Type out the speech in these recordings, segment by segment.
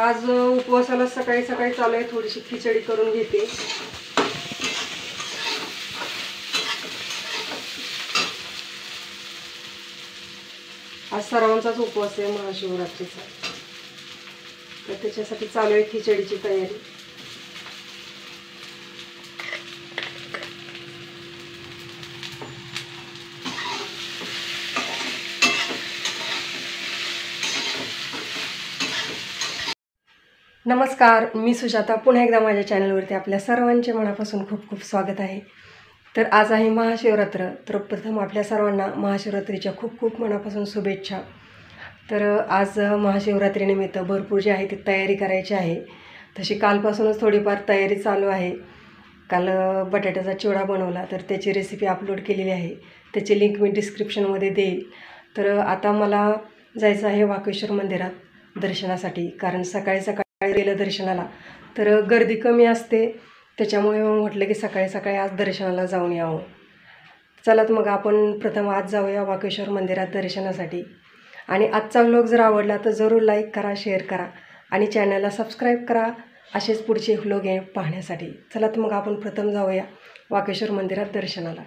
आज उपवासाला सकाळी सकाळी चालू आहे, थोडीशी खिचडी करून घेते। आज सर्वांचाच उपवास आहे महाशिवरात्रीचा, तर त्याच्यासाठी चालू आहे खिचडीची तयारी। नमस्कार, मी सुजाता, पुन्हा एकदा माझ्या चॅनलवरती आपल्या सर्वांचे मनापासून खूप खूप स्वागत आहे। तर आज आहे महाशिवरात्र, तर प्रथम आपल्या सर्वांना महाशिवरात्रीच्या खूप खूप मनापासून शुभेच्छा। तर आज महाशिवरात्रीनिमित्त भरपूर जी आहे ती तयारी करायची आहे, तशी कालपासूनच थोडीफार तयारी चालू आहे। काल बटाट्याचा चिवडा बनवला, तर त्याची रेसिपी अपलोड केलेली आहे, त्याची लिंक मी डिस्क्रिप्शनमध्ये देईल। तर आता मला जायचं आहे वाकेश्वर मंदिरात दर्शनासाठी, कारण सकाळी सकाळी गेलं दर्शनाला तर गर्दी कमी असते, त्याच्यामुळे मग म्हटलं की सकाळी सकाळी आज दर्शनाला जाऊन यावं। चला तर मग आपण प्रथम आज जाऊया वाकेश्वर मंदिरात दर्शनासाठी। आणि आजचा व्लॉग जर आवडला तर जरूर लाईक करा, शेअर करा आणि चॅनलला सबस्क्राईब करा असेच पुढचे व्लॉग पाहण्यासाठी। चला तर मग आपण प्रथम जाऊया वाकेश्वर मंदिरात दर्शनाला।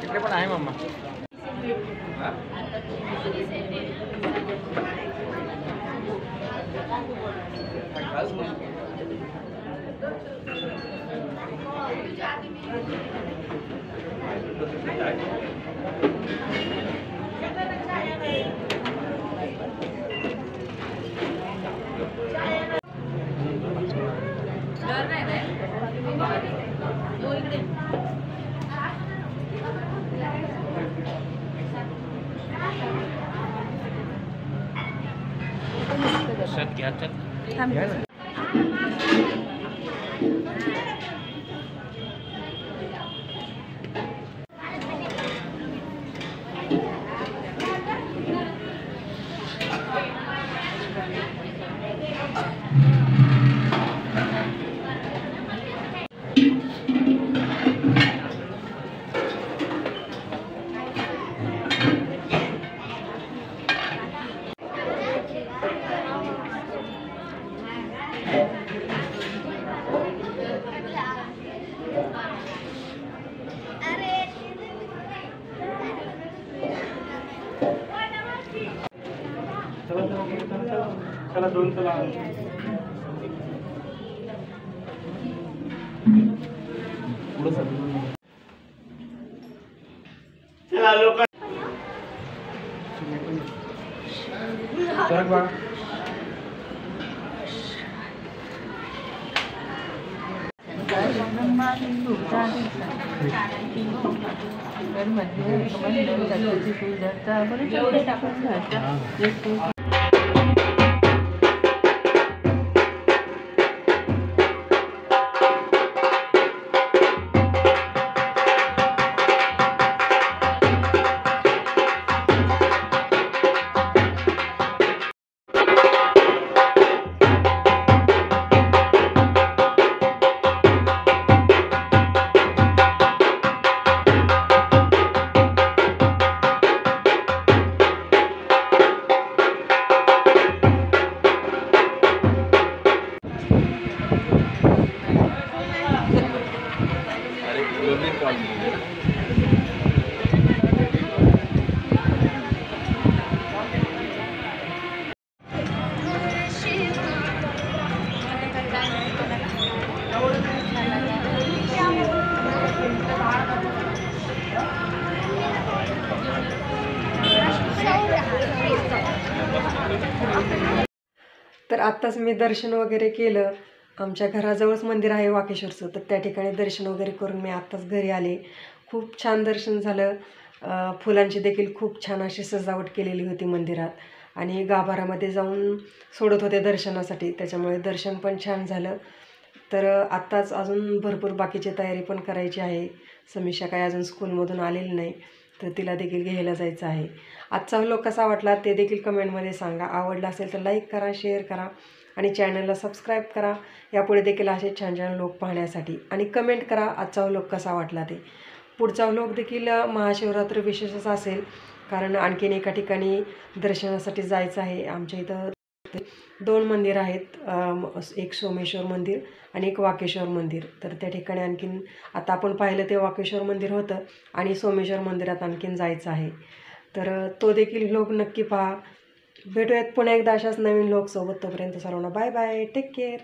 इकडे पण आहे मम्मा। घ्या चल चला दोन चला चला लोक चला तर मध्ये कमंडल जातीची सुंदरता बरेच टाकून घ्यायचा. तर आत्ताच मी दर्शन वगैरे केलं. आमच्या घराजवळच मंदिर आहे वाकेश्वरचं, तर त्या ठिकाणी दर्शन वगैरे करून मी आत्ताच घरी आले. खूप छान दर्शन झालं. फुलांची देखील खूप छान अशी सजावट केलेली होती मंदिरात आणि गाभाऱ्यामध्ये जाऊन सोडत होते दर्शनासाठी, त्याच्यामुळे दर्शन पण छान झालं. तर आत्ताच अजून भरपूर बाकीची तयारी पण करायची आहे. समीक्षा काय अजून स्कूलमधून आलेली नाही, तर तिला देखील घ्यायला जायचं आहे. आजचा व्लॉग कसा वाटला ते देखील कमेंटमध्ये सांगा. आवडला असेल तर लाईक करा, शेअर करा आणि चॅनलला सबस्क्राईब करा. यापुढे देखील असे छान छान व्लॉग पाहण्यासाठी आणि कमेंट करा आजचा व्लॉग कसा वाटला ते. पुढचा व्लॉग देखील महाशिवरात्र विशेषच असेल, कारण आणखीन एका ठिकाणी दर्शनासाठी जायचं आहे. आमच्या इथं 2 मंदिर आहेत, एक सोमेश्वर मंदिर आणि एक वाकेश्वर मंदिर. तर त्या ठिकाणी आणखीन आता आपण पाहिलं ते वाकेश्वर मंदिर होतं आणि सोमेश्वर मंदिरात आणखीन जायचं आहे. तर तो देखील व्लॉग नक्की पहा. भेटूयात पुन्हा एकदा अशाच नवीन व्लॉगसोबत. तोपर्यंत सर्वांना बाय बाय, टेक केअर.